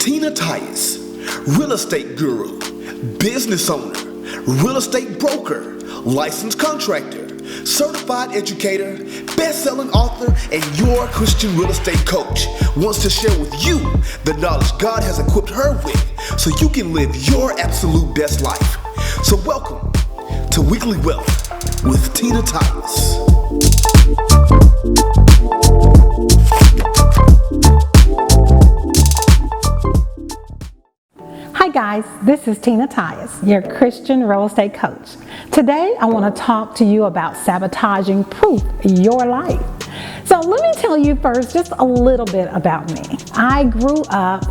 Tina Tyus, real estate guru, business owner, real estate broker, licensed contractor, certified educator, best-selling author, and your Christian real estate coach, wants to share with you the knowledge God has equipped her with so you can live your absolute best life. So welcome to Weekly Wealth with Tina Tyus. Hi guys, this is Tina Tyus, your Christian real estate coach. Today I want to talk to you about sabotaging your life. So let me tell you first just a little bit about me. I grew up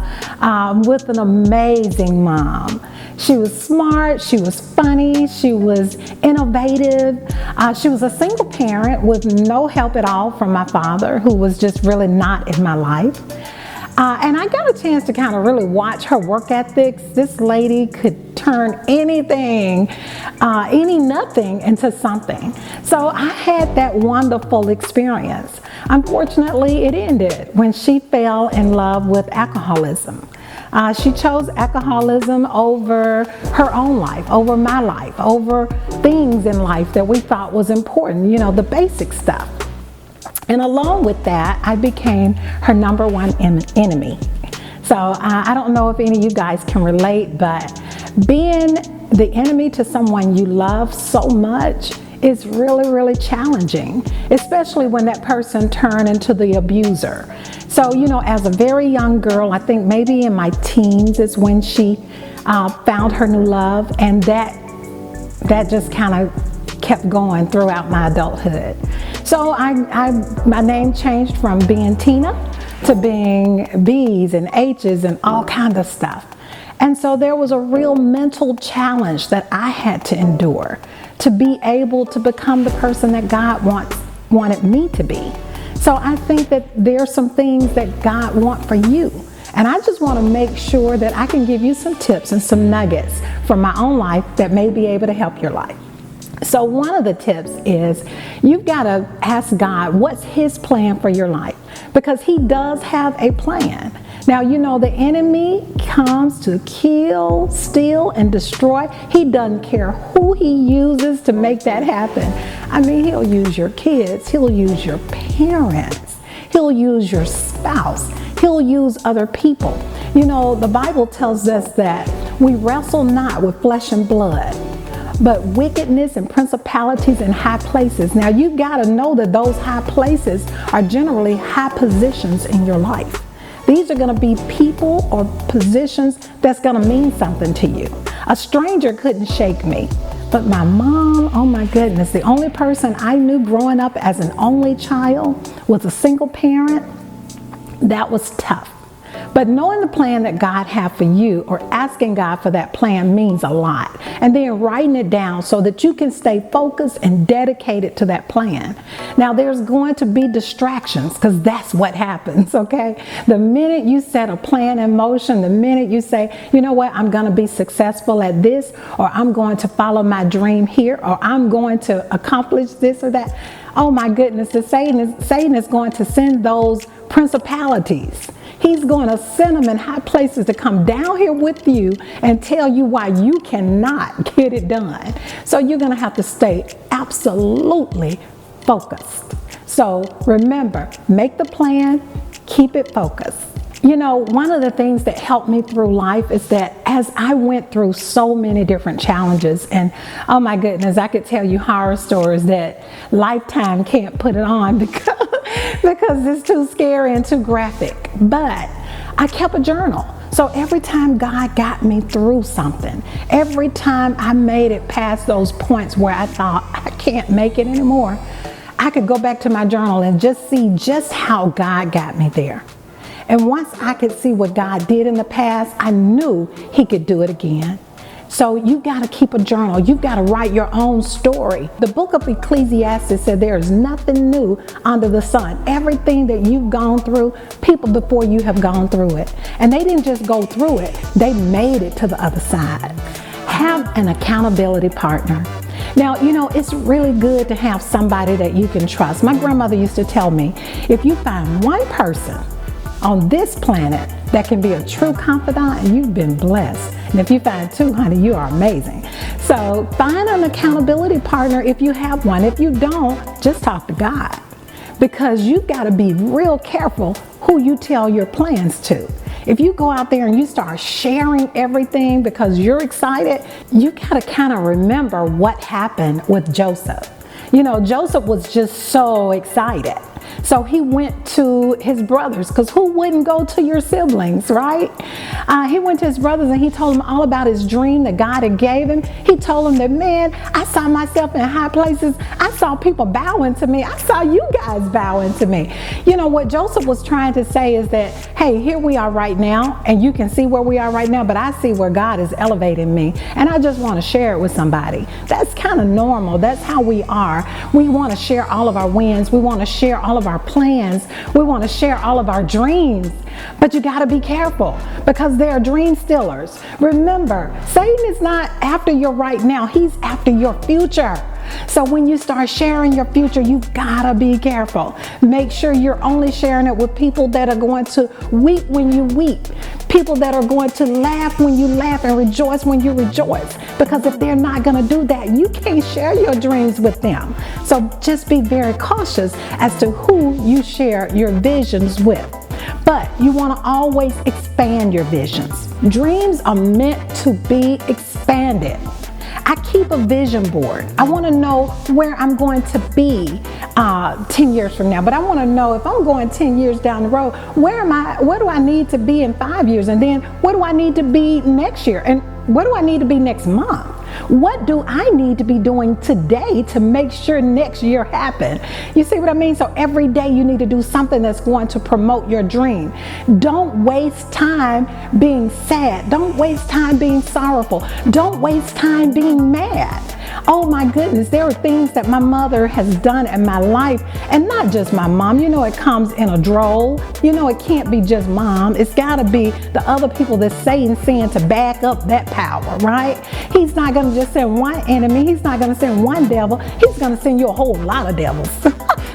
with an amazing mom. She was smart, she was funny, she was innovative. She was a single parent with no help at all from my father, who was just really not in my life. And I got a chance to kind of really watch her work ethics. This lady could turn anything, nothing into something. So I had that wonderful experience. Unfortunately, it ended when she fell in love with alcoholism. She chose alcoholism over her own life, over my life, over things in life that we thought was important, the basic stuff. And along with that, I became her number one enemy. So I don't know if any of you guys can relate, but being the enemy to someone you love so much is really, really challenging, especially when that person turned into the abuser. So, as a very young girl, I think maybe in my teens is when she found her new love, and that just kind of kept going throughout my adulthood. So my name changed from being Tina to being B's and H's and all kinds of stuff. And so there was a real mental challenge that I had to endure to be able to become the person that God wanted me to be. So I think that there are some things that God wants for you. And I just want to make sure that I can give you some tips and some nuggets from my own life that may be able to help your life. So one of the tips is you've got to ask God, what's His plan for your life? Because He does have a plan. Now, the enemy comes to kill, steal, and destroy. He doesn't care who he uses to make that happen. I mean, he'll use your kids. He'll use your parents. He'll use your spouse. He'll use other people. The Bible tells us that we wrestle not with flesh and blood, but wickedness and principalities in high places. Now, you got to know that those high places are generally high positions in your life. These are going to be people or positions that's going to mean something to you. A stranger couldn't shake me, but my mom, oh my goodness, the only person I knew growing up as an only child was a single parent. That was tough. But knowing the plan that God had for you, or asking God for that plan, means a lot. And then writing it down so that you can stay focused and dedicated to that plan. Now, there's going to be distractions, because that's what happens, okay? The minute you set a plan in motion, the minute you say, you know what, I'm going to be successful at this, or I'm going to follow my dream here, or I'm going to accomplish this or that, oh my goodness, Satan is going to send those principalities. He's going to send them in high places to come down here with you and tell you why you cannot get it done. So you're going to have to stay absolutely focused. So remember, make the plan, keep it focused. One of the things that helped me through life is that as I went through so many different challenges, and oh my goodness, I could tell you horror stories that Lifetime can't put it on because it's too scary and too graphic. But I kept a journal. So every time God got me through something, every time I made it past those points where I thought I can't make it anymore, I could go back to my journal and just see just how God got me there. And once I could see what God did in the past, I knew He could do it again. So you got to keep a journal. You've got to write your own story. The book of Ecclesiastes said there is nothing new under the sun. Everything that you've gone through, people before you have gone through it. And they didn't just go through it, they made it to the other side. Have an accountability partner. Now, it's really good to have somebody that you can trust. My grandmother used to tell me, if you find one person on this planet that can be a true confidant, you've been blessed. And if you find two, honey, you are amazing. So find an accountability partner if you have one. If you don't, just talk to God, because you've got to be real careful who you tell your plans to. If you go out there and you start sharing everything because you're excited, you got to kind of remember what happened with Joseph. You know, Joseph was just so excited. So he went to his brothers, because who wouldn't go to your siblings, right? He went to his brothers and he told them all about his dream that God had gave him. He told them that, man, I saw myself in high places. I saw people bowing to me. I saw you guys bowing to me. You know, what Joseph was trying to say is that, hey, here we are right now, and you can see where we are right now, but I see where God is elevating me, and I just want to share it with somebody. That's kind of normal. That's how we are. We want to share all of our wins. We want to share all of our plans. We want to share all of our dreams. But you got to be careful, because they are dream stealers. Remember, Satan is not after your right now. He's after your future. So when you start sharing your future, you've got to be careful. Make sure you're only sharing it with people that are going to weep when you weep. People that are going to laugh when you laugh and rejoice when you rejoice. Because if they're not going to do that, you can't share your dreams with them. So just be very cautious as to who you share your visions with. But you want to always expand your visions. Dreams are meant to be expanded. I keep a vision board. I want to know where I'm going to be 10 years from now. But I want to know, if I'm going 10 years down the road, where do I need to be in 5 years? And then what do I need to be next year? And what do I need to be next month? What do I need to be doing today to make sure next year happens? You see what I mean? So every day you need to do something that's going to promote your dream. Don't waste time being sad. Don't waste time being sorrowful. Don't waste time being mad. Oh my goodness, there are things that my mother has done in my life, and not just my mom. You know, it comes in a droll. You know, it can't be just mom. It's got to be the other people that Satan's sent to back up that power, right? He's not going to just send one enemy. He's not going to send one devil. He's going to send you a whole lot of devils.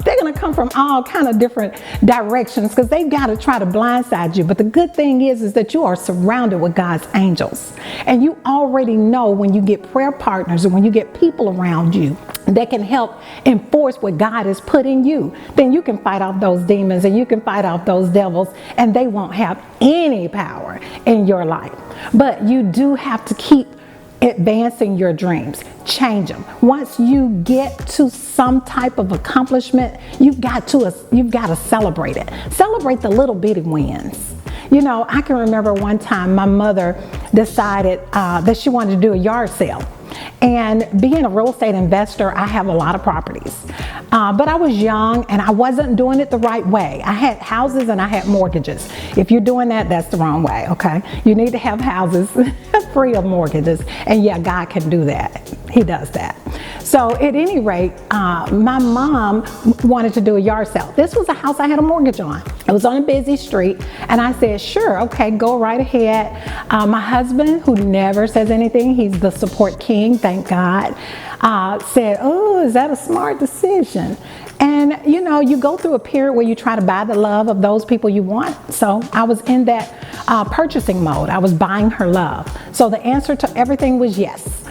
They're going to come from all kind of different directions, because they've got to try to blindside you. But the good thing is that you are surrounded with God's angels. And you already know, when you get prayer partners and when you get people around you that can help enforce what God has put in you, then you can fight off those demons and you can fight off those devils, and they won't have any power in your life. But you do have to keep advancing your dreams. Change them. Once you get to some type of accomplishment, you've got to celebrate it. Celebrate the little bitty wins. You know, I can remember one time my mother decided that she wanted to do a yard sale. And being a real estate investor, I have a lot of properties. But I was young and I wasn't doing it the right way. I had houses and I had mortgages. If you're doing that, that's the wrong way, okay? You need to have houses free of mortgages. And yeah, God can do that. He does that. So at any rate, my mom wanted to do a yard sale. This was a house I had a mortgage on. It was on a busy street. And I said, sure, okay, go right ahead. My husband, who never says anything, he's the support king, thank God, said, oh, is that a smart decision? And you know, you go through a period where you try to buy the love of those people you want. So I was in that purchasing mode. I was buying her love. So the answer to everything was yes.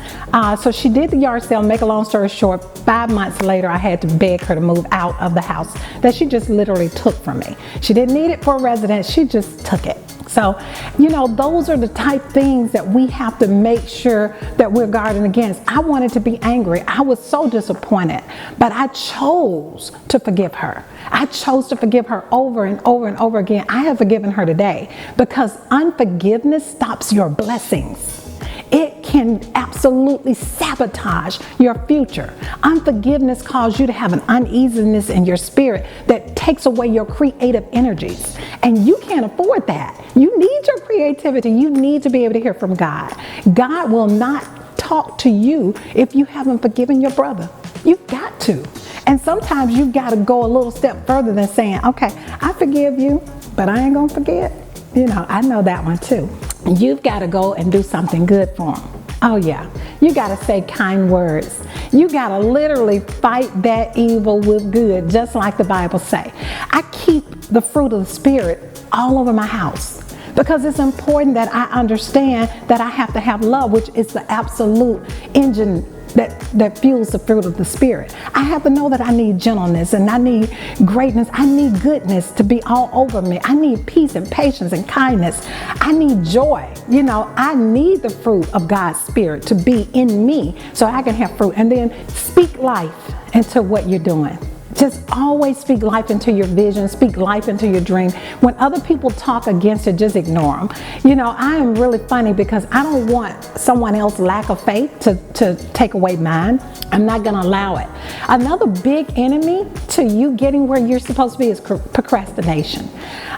So she did the yard sale. Make a long story short, 5 months later, I had to beg her to move out of the house that she just literally took from me. She didn't need it for a residence. She just took it. So, you know, those are the type things that we have to make sure that we're guarding against. I wanted to be angry. I was so disappointed, but I chose to forgive her. I chose to forgive her over and over and over again. I have forgiven her today, because unforgiveness stops your blessings. It can absolutely sabotage your future. Unforgiveness causes you to have an uneasiness in your spirit that takes away your creative energies. And you can't afford that. You need your creativity. You need to be able to hear from God. God will not talk to you if you haven't forgiven your brother. You've got to. And sometimes you've got to go a little step further than saying, okay, I forgive you, but I ain't going to forget. You know, I know that one too. You've got to go and do something good for them. Oh yeah, you got to say kind words. You got to literally fight that evil with good, just like the Bible say. I keep the fruit of the Spirit all over my house. Because it's important that I understand that I have to have love, which is the absolute engine that fuels the fruit of the Spirit. I have to know that I need gentleness and I need greatness. I need goodness to be all over me. I need peace and patience and kindness. I need joy. I need the fruit of God's Spirit to be in me so I can have fruit. And then speak life into what you're doing. Just always speak life into your vision, speak life into your dream. When other people talk against it, just ignore them. I am really funny because I don't want someone else's lack of faith to take away mine. I'm not going to allow it. Another big enemy to you getting where you're supposed to be is procrastination.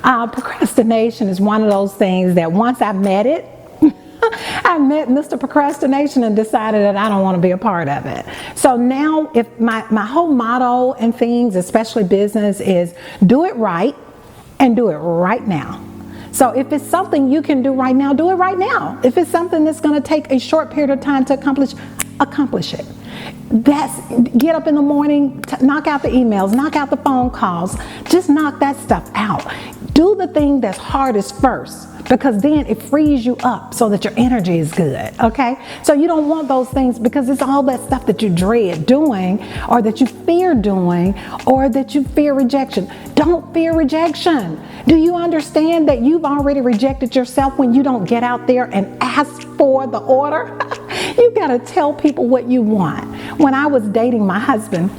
Procrastination is one of those things that once I met it, I met Mr. Procrastination and decided that I don't want to be a part of it. So now if my whole motto and things, especially business, is do it right and do it right now. So if it's something you can do right now, do it right now. If it's something that's going to take a short period of time to accomplish it. Get up in the morning, knock out the emails, knock out the phone calls, just knock that stuff out. Do the thing that's hardest first, because then it frees you up so that your energy is good, okay? So you don't want those things because it's all that stuff that you dread doing or that you fear doing or that you fear rejection. Don't fear rejection. Do you understand that you've already rejected yourself when you don't get out there and ask for the order? You gotta tell people what you want. When I was dating my husband,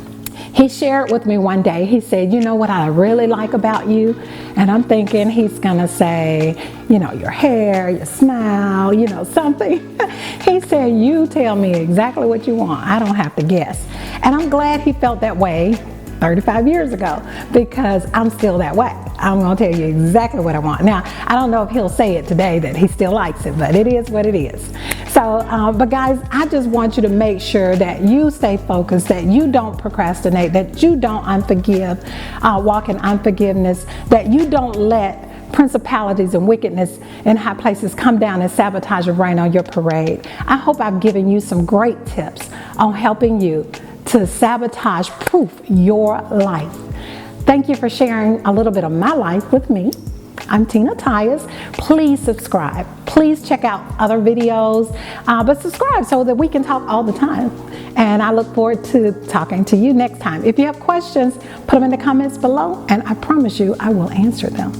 he shared with me one day, he said, you know what I really like about you? And I'm thinking he's gonna say, your hair, your smile, something. He said, you tell me exactly what you want. I don't have to guess. And I'm glad he felt that way 35 years ago because I'm still that way. I'm gonna tell you exactly what I want. Now, I don't know if he'll say it today that he still likes it, but it is what it is. So, but guys, I just want you to make sure that you stay focused, that you don't procrastinate, that you don't walk in unforgiveness, that you don't let principalities and wickedness in high places come down and sabotage and rain on your parade. I hope I've given you some great tips on helping you to sabotage-proof your life. Thank you for sharing a little bit of my life with me. I'm Tina Tyus. Please subscribe. Please check out other videos, but subscribe so that we can talk all the time. And I look forward to talking to you next time. If you have questions, put them in the comments below, and I promise you I will answer them.